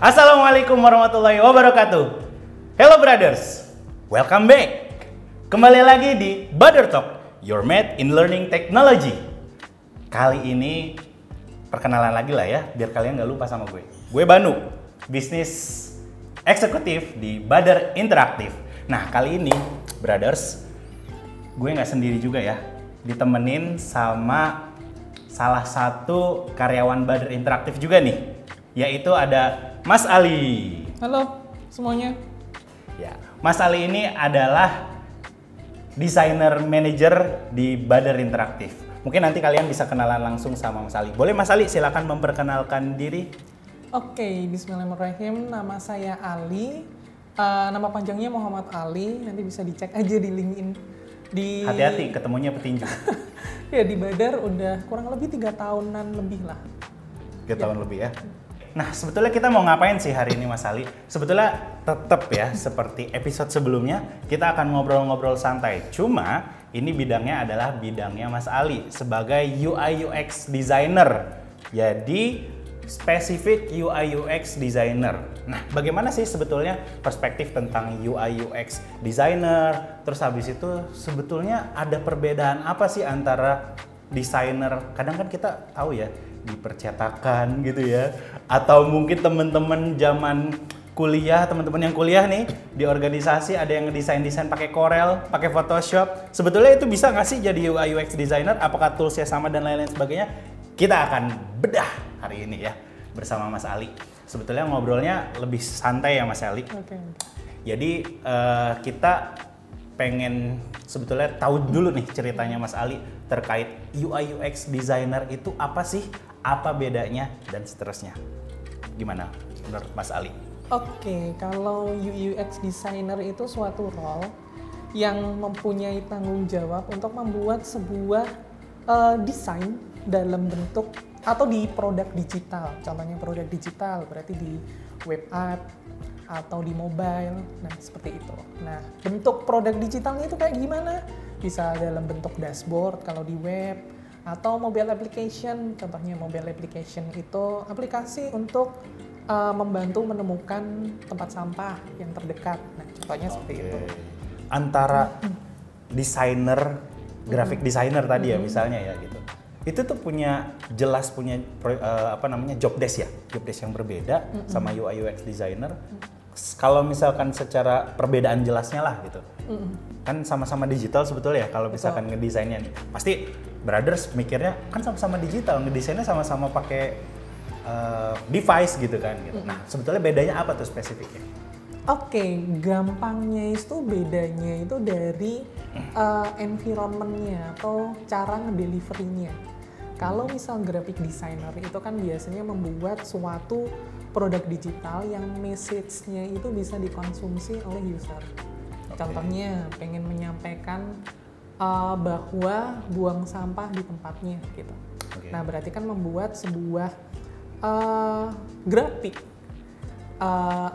Assalamualaikum warahmatullahi wabarakatuh. Hello brothers, welcome back. Kembali lagi di Brother Talk, your mate in learning technology. Kali ini perkenalan lagi lah ya, biar kalian gak lupa sama gue. Gue Banu, bisnis eksekutif di Brother Interaktif. Nah kali ini brothers, gue gak sendiri juga ya, ditemenin sama salah satu karyawan Brother Interaktif juga nih, yaitu ada Mas Ali. Halo semuanya. Ya, Mas Ali ini adalah desainer manager di Brother Interaktif. Mungkin nanti kalian bisa kenalan langsung sama Mas Ali. Boleh Mas Ali silakan memperkenalkan diri. Oke, bismillahirrahmanirrahim. Nama saya Ali. Nama panjangnya Muhammad Ali. Nanti bisa dicek aja di LinkedIn. Hati-hati ketemunya petinju. Ya di Brother udah kurang lebih 3 tahunan lebih lah. 3 tahun lebih ya. Nah, sebetulnya kita mau ngapain sih hari ini Mas Ali? Sebetulnya tetap ya, seperti episode sebelumnya, kita akan ngobrol-ngobrol santai. Cuma, ini bidangnya adalah bidangnya Mas Ali sebagai UI UX designer. Jadi, spesifik UI UX designer. Nah, bagaimana sih sebetulnya perspektif tentang UI UX designer? Terus habis itu sebetulnya ada perbedaan apa sih antara desainer? Kadang kan kita tahu ya, di percetakan gitu ya, atau mungkin teman-teman zaman kuliah, teman-teman yang kuliah nih di organisasi ada yang ngedesain pakai Corel, pakai Photoshop. Sebetulnya itu bisa nggak sih jadi UI UX designer? Apakah toolsnya sama dan lain-lain sebagainya? Kita akan bedah hari ini ya bersama Mas Ali. Sebetulnya ngobrolnya lebih santai ya Mas Ali. Oke. Jadi kita pengen sebetulnya tahu dulu nih ceritanya Mas Ali terkait UI UX designer itu apa sih? Apa bedanya dan seterusnya. Gimana menurut Mas Ali? Oke, kalau UI UX designer itu suatu role yang mempunyai tanggung jawab untuk membuat sebuah desain dalam bentuk atau di produk digital. Contohnya produk digital berarti di web app atau di mobile. Nah, seperti itu. Nah, bentuk produk digitalnya itu kayak gimana? Bisa dalam bentuk dashboard kalau di web, atau mobile application. Contohnya mobile application itu aplikasi untuk membantu menemukan tempat sampah yang terdekat. Nah, contohnya seperti itu. Antara desainer, graphic designer tadi ya misalnya ya gitu. Itu tuh punya job desk ya, job desk yang berbeda sama UI UX designer. Kalau misalkan secara perbedaan jelasnya lah gitu, kan sama-sama digital sebetulnya ya. Kalau misalkan ngedesainnya, pasti brothers mikirnya kan sama-sama digital, ngedesainnya sama-sama pakai device gitu kan. Gitu. Nah sebetulnya bedanya apa tuh spesifiknya? Oke, gampangnya itu bedanya itu dari environment-nya atau cara ngedelivery-nya. Kalau misal graphic designer itu kan biasanya membuat suatu produk digital yang message-nya itu bisa dikonsumsi oleh user. Contohnya pengen menyampaikan bahwa buang sampah di tempatnya gitu. Nah berarti kan membuat sebuah grafik,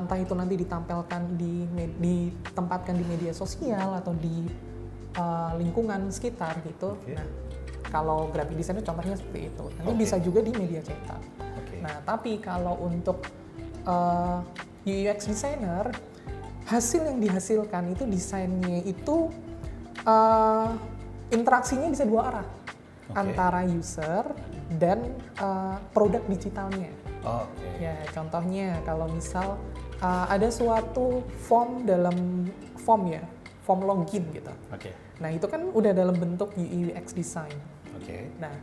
entah itu nanti ditempatkan di media sosial atau di lingkungan sekitar gitu. Nah kalau graphic designer contohnya seperti itu. Nanti bisa juga di media cetak. Nah, tapi kalau untuk UI UX designer, hasil yang dihasilkan itu desainnya itu interaksinya bisa 2 arah. Antara user dan produk digitalnya. Ya, contohnya kalau misal ada suatu form form login gitu. Nah, itu kan udah dalam bentuk UI UX design. Nah,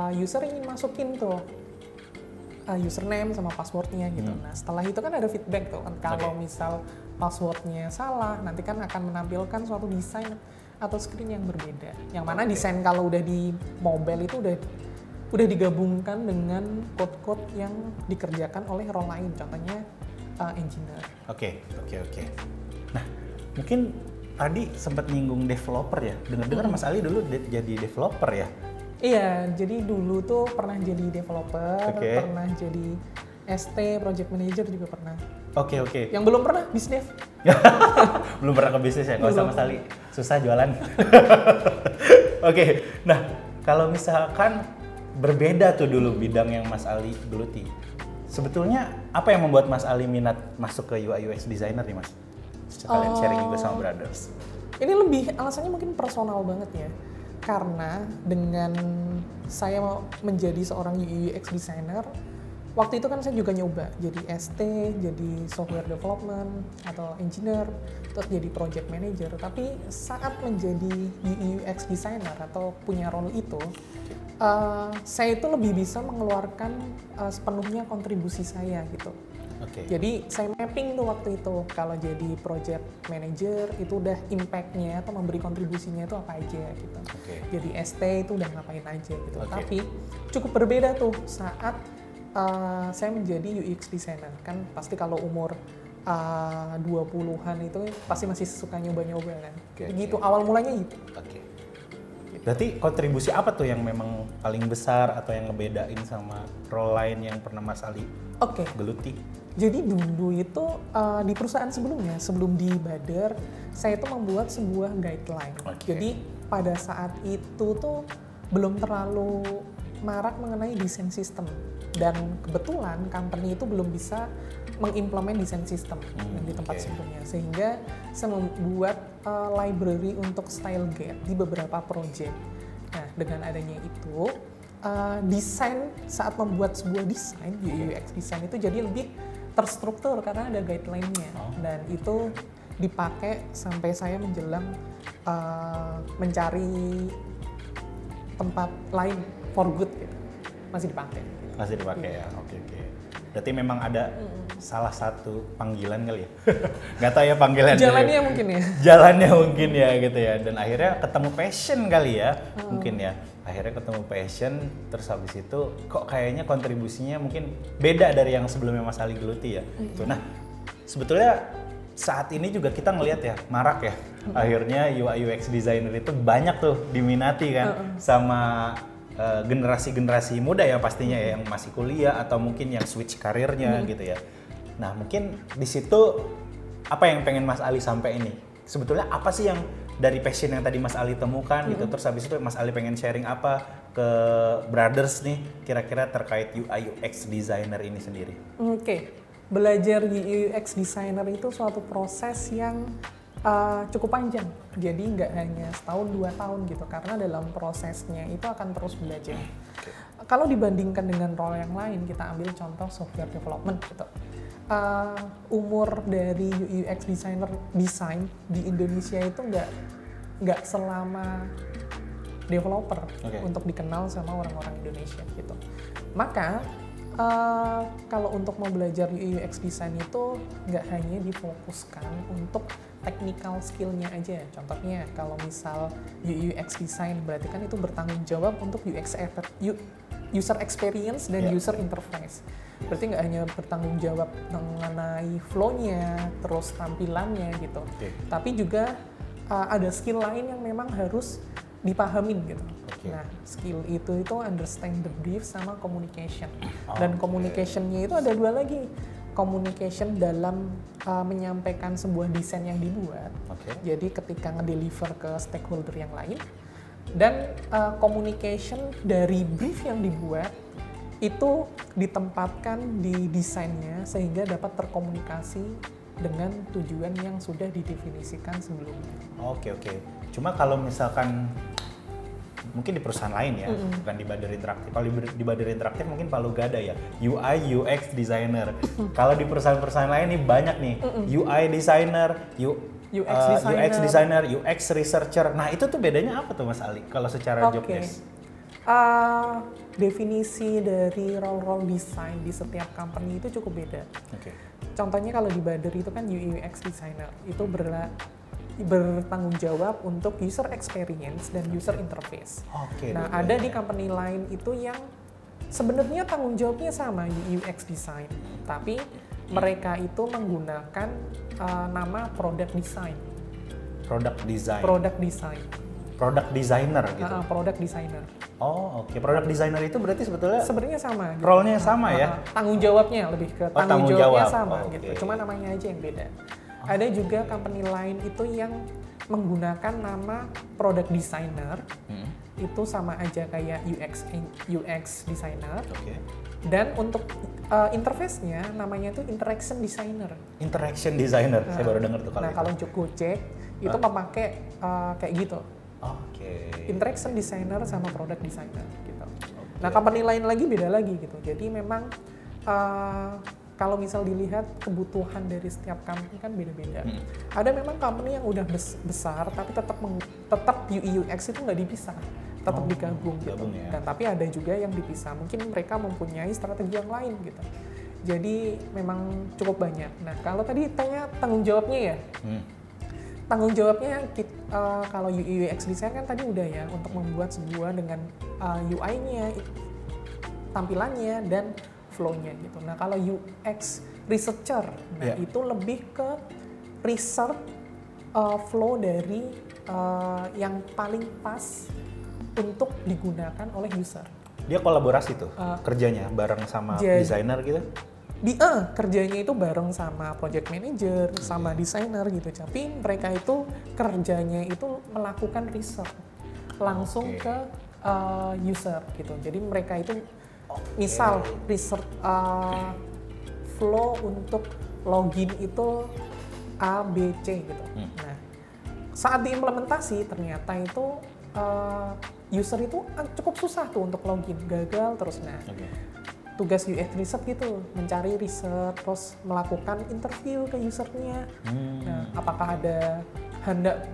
user ingin masukin tuh username sama passwordnya gitu. Nah setelah itu kan ada feedback tuh kan, kalau misal passwordnya salah nanti kan akan menampilkan suatu desain atau screen yang berbeda. Yang mana desain kalau udah di mobile itu udah digabungkan dengan code-code yang dikerjakan oleh role lain, contohnya engineer. Oke. Nah mungkin tadi sempat nyinggung developer ya. Dengar-dengar Mas Ali dulu jadi developer ya? Iya, jadi dulu tuh pernah jadi developer, pernah jadi ST, project manager juga pernah. Oke. Yang belum pernah, bisdev. Belum pernah ke bisnis ya? Nggak usah Mas Ali, susah jualan. Oke, nah kalau misalkan berbeda tuh dulu bidang yang Mas Ali geluti. Sebetulnya apa yang membuat Mas Ali minat masuk ke UI UX designer nih Mas? Sekalian sharing juga sama Brothers. Ini lebih alasannya mungkin personal banget ya. Karena dengan saya mau menjadi seorang UI UX designer, waktu itu kan saya juga nyoba jadi ST, jadi software development atau engineer, terus jadi project manager. Tapi saat menjadi UI UX designer atau punya role itu, saya itu lebih bisa mengeluarkan sepenuhnya kontribusi saya gitu. Jadi saya mapping tuh waktu itu, kalau jadi project manager itu udah impact-nya atau memberi kontribusinya itu apa aja gitu. Jadi ST itu udah ngapain aja gitu. Tapi cukup berbeda tuh saat saya menjadi UX designer. Kan pasti kalau umur 20-an itu pasti masih suka nyoba-nyoba kan. Gitu, awal mulanya gitu. Berarti kontribusi apa tuh yang memang paling besar atau yang ngebedain sama role lain yang pernah Mas Ali geluti? Jadi dulu itu di perusahaan sebelumnya, sebelum di Bader, saya itu membuat sebuah guideline. Jadi pada saat itu tuh belum terlalu marak mengenai desain sistem. Dan kebetulan company itu belum bisa mengimplement desain sistem di tempat sebelumnya. Sehingga saya membuat library untuk style guide di beberapa project. Nah, dengan adanya itu, desain saat membuat sebuah desain, UI UX design itu jadi lebih terstruktur karena ada guideline-nya. Dan itu dipakai sampai saya menjelang mencari tempat lain for good gitu. Masih dipakai. Masih dipakai ya, oke. Berarti memang ada salah satu panggilan kali ya? Nggak tahu ya panggilan. Jalannya mungkin ya? Jalannya mungkin ya gitu ya. Dan akhirnya ketemu passion kali ya, mungkin ya. Akhirnya ketemu passion, terus habis itu kok kayaknya kontribusinya mungkin beda dari yang sebelumnya Mas Ali geluti ya. Nah, sebetulnya saat ini juga kita ngelihat ya, marak ya. Akhirnya UI UX designer itu banyak tuh diminati kan sama generasi-generasi muda ya pastinya ya, yang masih kuliah atau mungkin yang switch karirnya gitu ya. Nah, mungkin di situ apa yang pengen Mas Ali sampai ini? Sebetulnya apa sih yang dari passion yang tadi Mas Ali temukan gitu, terus habis itu Mas Ali pengen sharing apa ke Brothers nih kira-kira terkait UI UX designer ini sendiri? Belajar UI UX designer itu suatu proses yang cukup panjang, jadi nggak hanya setahun 2 tahun gitu, karena dalam prosesnya itu akan terus belajar. Kalau dibandingkan dengan role yang lain, kita ambil contoh software development gitu. Umur dari UI UX designer desain di Indonesia itu nggak selama developer untuk dikenal sama orang-orang Indonesia gitu. Maka kalau untuk mau belajar UI UX design itu nggak hanya difokuskan untuk technical skill-nya aja. Contohnya kalau misal UI UX design berarti kan itu bertanggung jawab untuk user experience dan user interface. Berarti nggak hanya bertanggung jawab mengenai flow-nya, terus tampilannya gitu. Tapi juga ada skill lain yang memang harus dipahamin gitu. Nah, skill itu understand the brief sama communication. Dan communication-nya itu ada 2 lagi. Communication dalam menyampaikan sebuah desain yang dibuat. Jadi ketika ngedeliver ke stakeholder yang lain, dan communication dari brief yang dibuat itu ditempatkan di desainnya sehingga dapat terkomunikasi dengan tujuan yang sudah didefinisikan sebelumnya. Cuma kalau misalkan mungkin di perusahaan lain ya, bukan di Bader Interaktif. Kalau di Bader Interaktif mungkin Palu Gada ya, UI UX designer. Kalau di perusahaan-perusahaan lain nih banyak nih, UI designer, UX designer, UX researcher. Nah, itu tuh bedanya apa tuh Mas Ali kalau secara job desk? Definisi dari role-role desain di setiap company itu cukup beda. Contohnya kalau di Bader itu kan UI UX designer, itu bertanggung jawab untuk user experience dan user interface. Nah, ada di company lain itu yang sebenarnya tanggung jawabnya sama UI UX design, tapi mereka itu menggunakan nama product design. Product designer gitu. Product designer. Product designer itu berarti sebenarnya sama. Gitu. Role-nya sama ya? Tanggung jawabnya lebih ke tanggung jawabnya sama gitu. Cuma namanya aja yang beda. Ada juga company lain itu yang menggunakan nama product designer, itu sama aja kayak UX designer. Dan untuk interface-nya namanya itu interaction designer. Interaction designer, saya baru dengar tuh kalau Nah, kalau Gojek itu memakai kayak gitu. Interaction designer sama product designer gitu. Nah, company lain lagi beda lagi gitu. Jadi memang kalau misal dilihat kebutuhan dari setiap company kan beda-beda. Ada memang company yang udah besar tapi tetap UI UX itu nggak dipisah, tetap digabung gitu. Ya. Dan tapi ada juga yang dipisah. Mungkin mereka mempunyai strategi yang lain gitu. Jadi memang cukup banyak. Nah, kalau tadi tanya tanggung jawabnya ya. Tanggung jawabnya kalau UI UX design kan tadi udah ya, untuk membuat sebuah dengan UI-nya, tampilannya dan flow-nya gitu. Nah, kalau UX researcher, itu lebih ke research flow dari yang paling pas untuk digunakan oleh user. Dia kolaborasi tuh kerjanya bareng sama desainer gitu? Kerjanya itu bareng sama project manager, sama desainer gitu. Tapi mereka itu kerjanya itu melakukan research langsung ke user gitu. Jadi mereka itu misal research flow untuk login itu A, B, C gitu. Nah, saat diimplementasi ternyata itu user itu cukup susah tuh untuk login, gagal terus. Nah, tugas UX research gitu, mencari riset, terus melakukan interview ke usernya. Nah, apakah ada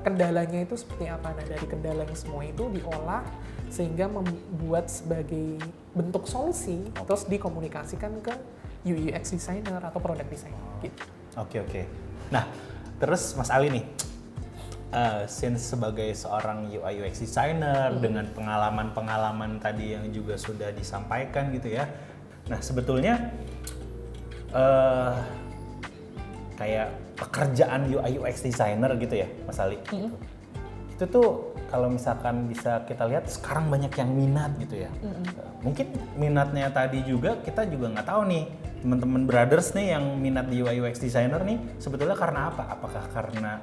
kendalanya itu seperti apa? Nah, dari kendala yang semua itu diolah sehingga membuat sebagai bentuk solusi, terus dikomunikasikan ke UI UX designer atau product designer gitu. Oke. Nah, terus Mas Ali nih, since sebagai seorang UI UX designer dengan pengalaman-pengalaman tadi yang juga sudah disampaikan gitu ya. Nah, sebetulnya kayak pekerjaan UI UX designer gitu ya, Mas Ali. Itu tuh kalau misalkan bisa kita lihat sekarang banyak yang minat gitu ya. Mungkin minatnya tadi juga kita juga nggak tahu nih, teman-teman brothers nih yang minat di UI UX designer nih sebetulnya karena apa? Apakah karena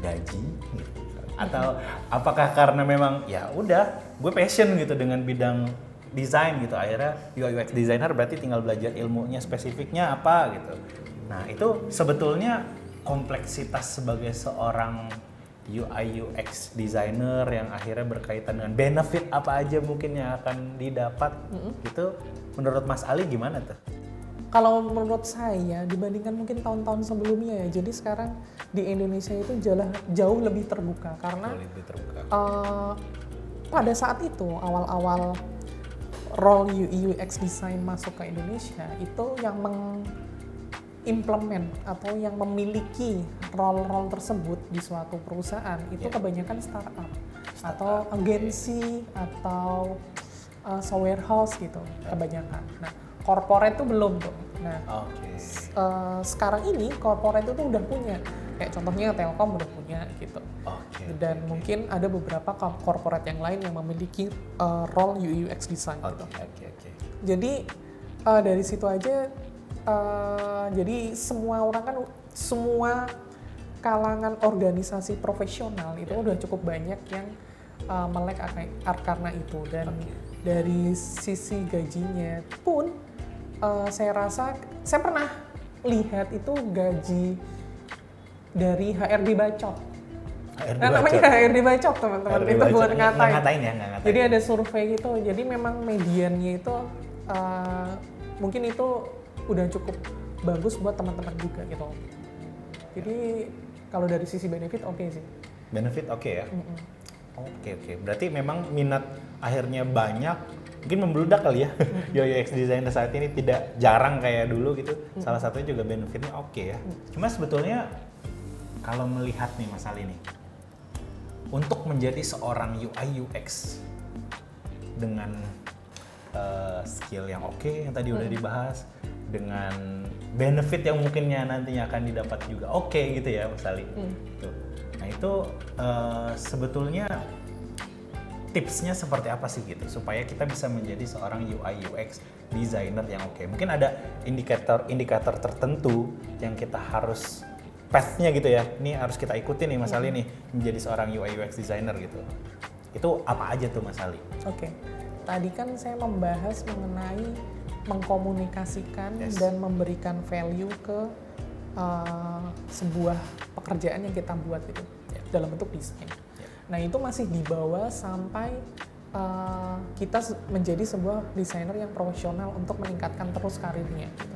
gaji gitu? Atau apakah karena memang ya udah gue passion gitu dengan bidang desain gitu, akhirnya UI UX designer berarti tinggal belajar ilmunya spesifiknya apa gitu. Nah, itu sebetulnya kompleksitas sebagai seorang UI UX designer yang akhirnya berkaitan dengan benefit apa aja mungkin yang akan didapat gitu. Menurut Mas Ali gimana tuh? Kalau menurut saya dibandingkan mungkin tahun-tahun sebelumnya ya, jadi sekarang di Indonesia itu jauh lebih terbuka karena pada saat itu awal-awal role UI UX design masuk ke Indonesia itu yang implement atau yang memiliki role-role tersebut di suatu perusahaan itu kebanyakan startup atau agensi atau software house gitu kebanyakan. Nah, corporate itu belum tuh. Nah, sekarang ini corporate itu udah punya, kayak contohnya Telkom udah punya gitu. Dan mungkin ada beberapa corporate yang lain yang memiliki role UI UX design gitu. Jadi dari situ aja. Jadi semua orang kan, semua kalangan organisasi profesional itu udah cukup banyak yang melek karena itu. Dan dari sisi gajinya pun saya rasa, saya pernah lihat itu gaji dari HRD Bacot. Namanya HRD Bacot teman-teman, itu bukan ngatain ya. Jadi ada survei gitu, jadi memang mediannya itu mungkin itu udah cukup bagus buat teman-teman juga gitu. Jadi kalau dari sisi benefit oke sih. Benefit oke ya? Oke. Berarti memang minat akhirnya banyak, mungkin membludak kali ya. UI UX designer saat ini tidak jarang kayak dulu gitu. Salah satunya juga benefitnya oke ya. Cuma sebetulnya kalau melihat nih Mas Ali nih, untuk menjadi seorang UI UX dengan skill yang oke yang tadi udah dibahas, dengan benefit yang mungkinnya nantinya akan didapat juga oke gitu ya Mas Ali. Nah itu sebetulnya tipsnya seperti apa sih gitu supaya kita bisa menjadi seorang UI UX designer yang oke. Mungkin ada indikator tertentu yang kita harus path-nya gitu ya. Ini harus kita ikutin nih Mas Ali nih menjadi seorang UI UX designer gitu. Itu apa aja tuh Mas Ali? Oke. Tadi kan saya membahas mengenai mengkomunikasikan dan memberikan value ke sebuah pekerjaan yang kita buat gitu dalam bentuk desain. Nah itu masih dibawa sampai kita menjadi sebuah desainer yang profesional untuk meningkatkan terus karirnya. Gitu.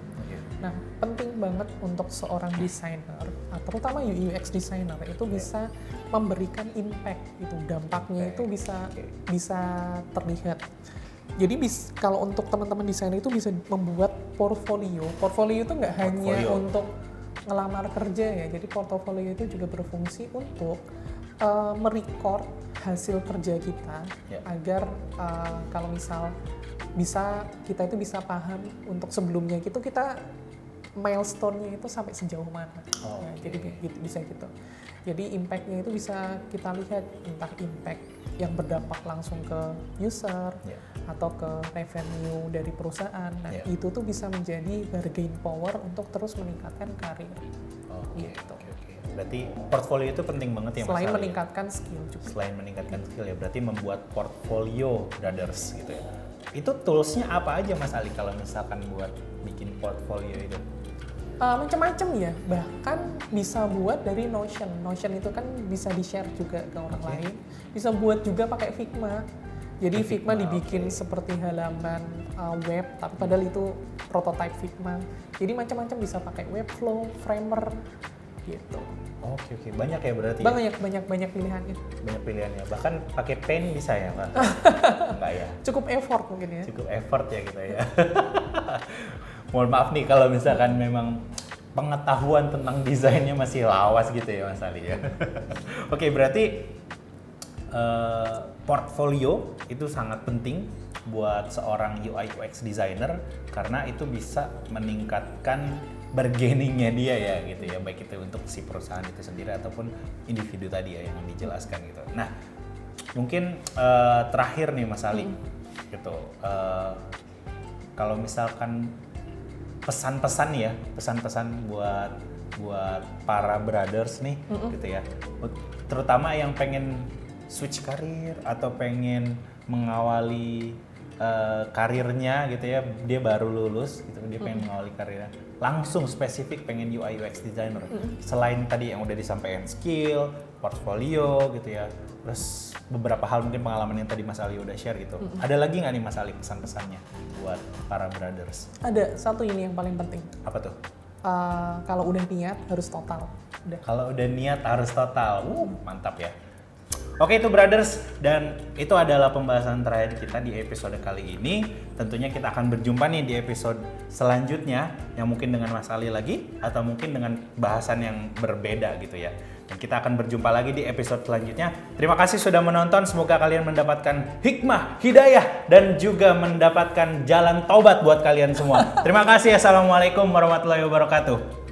Nah penting banget untuk seorang desainer, terutama UX designer itu bisa memberikan impact, itu dampaknya itu bisa terlihat. Jadi kalau untuk teman-teman desainer itu bisa membuat portfolio. Portfolio itu nggak hanya untuk ngelamar kerja ya, jadi portofolio itu juga berfungsi untuk merecord hasil kerja kita agar kalau misal kita itu bisa paham untuk sebelumnya gitu kita milestone-nya itu sampai sejauh mana. Jadi bisa gitu. Jadi impact-nya itu bisa kita lihat, entah impact yang berdampak langsung ke user atau ke revenue dari perusahaan. Nah, itu tuh bisa menjadi bargaining power untuk terus meningkatkan karir. Gitu. Berarti portfolio itu penting banget ya Mas Ali? Selain meningkatkan skill juga. Selain meningkatkan skill ya, berarti membuat portfolio Brothers gitu ya. Itu toolsnya apa aja Mas Ali kalau misalkan buat bikin portfolio itu? Macam-macam ya, bahkan bisa buat dari Notion. Notion itu kan bisa di-share juga ke orang lain. Bisa buat juga pakai Figma. Jadi Figma dibikin seperti halaman web, tapi padahal itu prototype Figma. Jadi macam-macam bisa pakai Webflow, Framer, gitu. Oke, banyak ya berarti. Banyak pilihannya. Banyak pilihannya. Bahkan pakai pen bisa ya, Pak? Enggak ya. Cukup effort mungkin ya. Cukup effort ya kita ya. Mohon maaf nih kalau misalkan memang pengetahuan tentang desainnya masih lawas gitu ya Mas Ali ya. Oke, berarti portfolio itu sangat penting buat seorang UI UX designer karena itu bisa meningkatkan bargainingnya dia ya gitu ya, baik itu untuk si perusahaan itu sendiri ataupun individu tadi ya yang dijelaskan gitu. Nah mungkin terakhir nih Mas Ali gitu, kalau misalkan pesan-pesan buat para brothers nih gitu ya, terutama yang pengen switch karir atau pengen mengawali karirnya gitu ya, dia baru lulus gitu, dia pengen mengawali karirnya langsung spesifik pengen UI UX designer. Selain tadi yang udah disampaikan skill, portfolio gitu ya, terus beberapa hal mungkin pengalaman yang tadi Mas Ali udah share gitu. Ada lagi nggak nih Mas Ali pesan-pesannya buat para brothers? Ada satu ini yang paling penting. Apa tuh? Kalau udah niat harus total. Kalau udah niat harus total. Mantap ya. Oke itu brothers, dan itu adalah pembahasan terakhir kita di episode kali ini. Tentunya kita akan berjumpa nih di episode selanjutnya yang mungkin dengan Mas Ali lagi atau mungkin dengan bahasan yang berbeda gitu ya. Dan kita akan berjumpa lagi di episode selanjutnya. Terima kasih sudah menonton, semoga kalian mendapatkan hikmah, hidayah, dan juga mendapatkan jalan taubat buat kalian semua. Terima kasih, assalamualaikum warahmatullahi wabarakatuh.